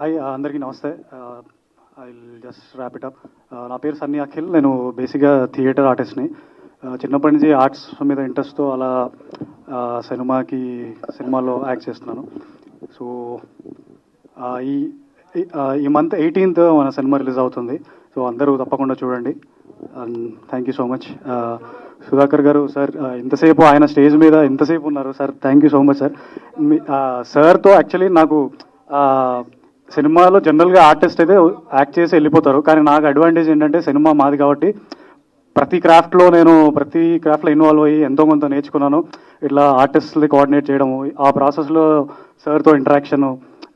Hi అందరికీ నమస్తే. I will just wrap it up. నా పేరు సన్నీ అఖిల్. నేను బేసిక్గా థియేటర్ ఆర్టిస్ట్ని. చిన్నప్పటి నుంచి ఆర్ట్స్ మీద ఇంట్రెస్ట్తో అలా సినిమాలో యాక్ట్ చేస్తున్నాను. సో ఈ ఈ మంత్ 18th మన సినిమా రిలీజ్ అవుతుంది. సో అందరూ తప్పకుండా చూడండి. Thank you so much. Sudhakar గారు సార్, ఇంతసేపు ఆయన స్టేజ్ మీద ఎంతసేపు ఉన్నారు sir. Thank you so much sir. సార్తో యాక్చువల్లీ నాకు సినిమాలో జనరల్గా ఆర్టిస్ట్ అయితే యాక్ట్ చేసి వెళ్ళిపోతారు, కానీ నాకు అడ్వాంటేజ్ ఏంటంటే సినిమా మాది కాబట్టి ప్రతి క్రాఫ్ట్లో ఇన్వాల్వ్ అయ్యి ఎంతో కొంత నేర్చుకున్నాను. ఇట్లా ఆర్టిస్ట్ని కోఆర్డినేట్ చేయడము, ఆ ప్రాసెస్లో సార్తో ఇంటరాక్షను.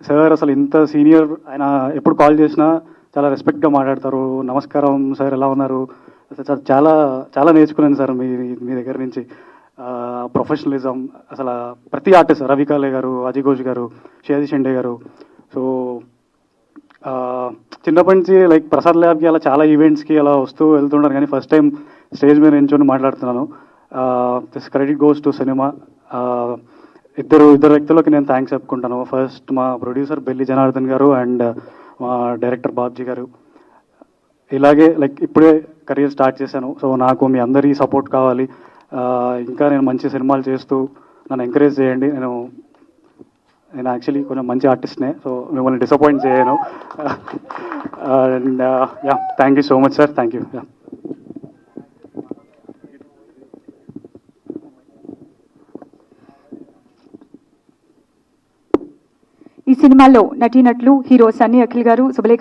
సార్ అసలు ఇంత సీనియర్, ఆయన ఎప్పుడు కాల్ చేసినా చాలా రెస్పెక్ట్గా మాట్లాడతారు. నమస్కారం సార్, ఎలా ఉన్నారు. అసలు చాలా చాలా నేర్చుకున్నాను సార్ మీ దగ్గర నుంచి. ప్రొఫెషనలిజం అసలు ప్రతి ఆర్టిస్ట్, రవి కాలే గారు, అజయ్ ఘోష్ గారు, షేజీ షెండే గారు. సో చిన్నప్పటి నుంచి లైక్ ప్రసాద్ ల్యాబ్కి అలా చాలా ఈవెంట్స్కి అలా వస్తూ వెళ్తుంటారు, కానీ ఫస్ట్ టైం స్టేజ్ మీద నించొని మాట్లాడుతున్నాను. This credit goes to cinema. ఇద్దరు వ్యక్తులకి నేను థ్యాంక్స్ చెప్పుకుంటాను. ఫస్ట్ మా ప్రొడ్యూసర్ బెల్లి జనార్దన్ గారు అండ్ మా డైరెక్టర్ బాబ్జీ గారు. ఇలాగే లైక్ ఇప్పుడే కెరీర్ స్టార్ట్ చేశాను. సో నాకు మీ అందరి సపోర్ట్ కావాలి. ఇంకా నేను మంచి సినిమాలు చేస్తూ నన్ను ఎంకరేజ్ చేయండి. నేను యాక్చువల్లీ కొంచెం మంచి ఆర్టిస్ట్నే, సో మిమ్మల్ని డిసప్పాయింట్ చేయను. And yeah, thank you so much sir. Thank you. Yeah. ఈ సినిమాలో నటీనటులు హీరో సన్నీ అఖిల్ గారు, శుభలేఖ